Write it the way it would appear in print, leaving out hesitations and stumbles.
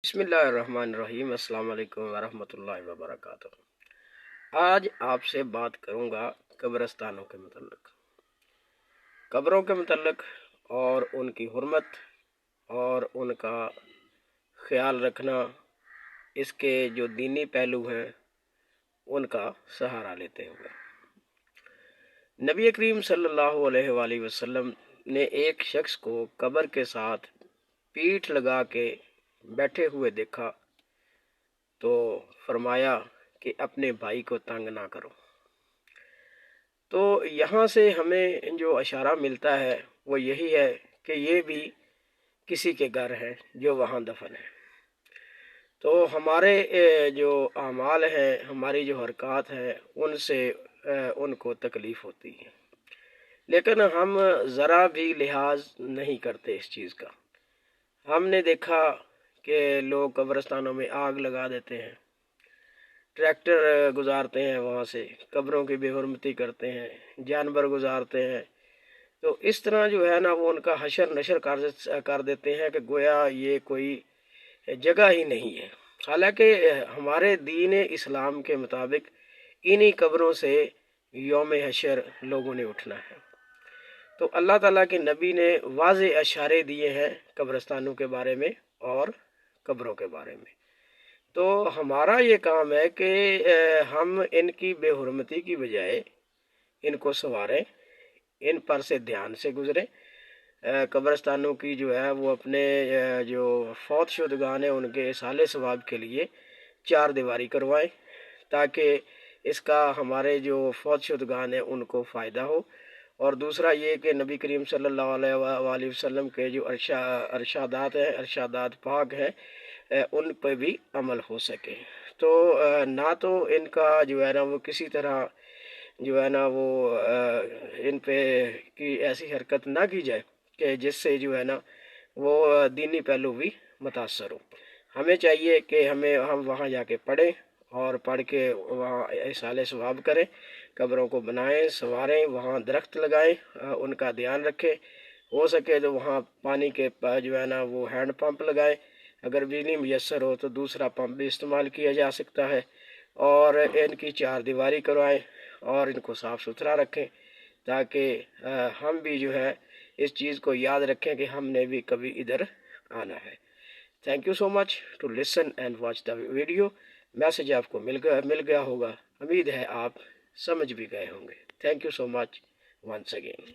بسم اللہ الرحمن الرحیم۔ السلام علیکم ورحمۃ اللہ وبرکاتہ۔ آج آپ سے بات کروں گا قبرستانوں کے متعلق، قبروں کے متعلق، اور ان کی حرمت اور ان کا خیال رکھنا، اس کے جو دینی پہلو ہیں ان کا سہارا لیتے ہوئے۔ نبی کریم صلی اللہ علیہ وآلہ وسلم نے ایک شخص کو قبر کے ساتھ پیٹھ لگا کے بیٹھے ہوئے دیکھا تو فرمایا کہ اپنے بھائی کو تنگ نہ کرو۔ تو یہاں سے ہمیں جو اشارہ ملتا ہے وہ یہی ہے کہ یہ بھی کسی کے گھر ہے جو وہاں دفن ہے، تو ہمارے جو اعمال ہیں، ہماری جو حرکات ہیں، ان سے ان کو تکلیف ہوتی ہے، لیکن ہم ذرا بھی لحاظ نہیں کرتے اس چیز کا۔ ہم نے دیکھا کہ لوگ قبرستانوں میں آگ لگا دیتے ہیں، ٹریکٹر گزارتے ہیں، وہاں سے قبروں کی بے حرمتی کرتے ہیں، جانور گزارتے ہیں، تو اس طرح جو ہے نا وہ ان کا حشر نشر کر دیتے ہیں کہ گویا یہ کوئی جگہ ہی نہیں ہے۔ حالانکہ ہمارے دین اسلام کے مطابق انہی قبروں سے یوم حشر لوگوں نے اٹھنا ہے۔ تو اللہ تعالیٰ کے نبی نے واضح اشارے دیے ہیں قبرستانوں کے بارے میں اور قبروں کے بارے میں، تو ہمارا یہ کام ہے کہ ہم ان کی بے حرمتی کی بجائے ان کو سنواریں، ان پر سے دھیان سے گزریں۔ قبرستانوں کی جو ہے وہ اپنے جو فوت شدگان ہیں ان کے اصالہ ثواب کے لیے چار دیواری کروائیں، تاکہ اس کا ہمارے جو فوت شدگان ہیں ان کو فائدہ ہو، اور دوسرا یہ کہ نبی کریم صلی اللہ علیہ وآلہ وسلم کے جو ارشادات ہیں، ارشادات پاک ہیں، ان پہ بھی عمل ہو سکے۔ تو نہ تو ان کا جو ہے نا وہ کسی طرح جو ہے نا وہ ان پہ کی ایسی حرکت نہ کی جائے کہ جس سے جو ہے نا وہ دینی پہلو بھی متاثر ہو۔ ہمیں چاہیے کہ ہم وہاں جا کے پڑھیں اور پڑھ کے وہاں اصالہ ثواب کریں، قبروں کو بنائیں، سنواریں، وہاں درخت لگائیں، ان کا دھیان رکھیں، ہو سکے تو وہاں پانی کے جو ہے نا وہ ہینڈ پمپ لگائیں، اگر بجلی میسر ہو تو دوسرا پمپ بھی استعمال کیا جا سکتا ہے، اور ان کی چار دیواری کروائیں اور ان کو صاف ستھرا رکھیں، تاکہ ہم بھی جو ہے اس چیز کو یاد رکھیں کہ ہم نے بھی کبھی ادھر آنا ہے۔ Thank you so much to listen and watch the video. Message آپ کو مل گیا ہوگا، امید ہے آپ سمجھ بھی گئے ہوں گے۔ Thank you so much once again.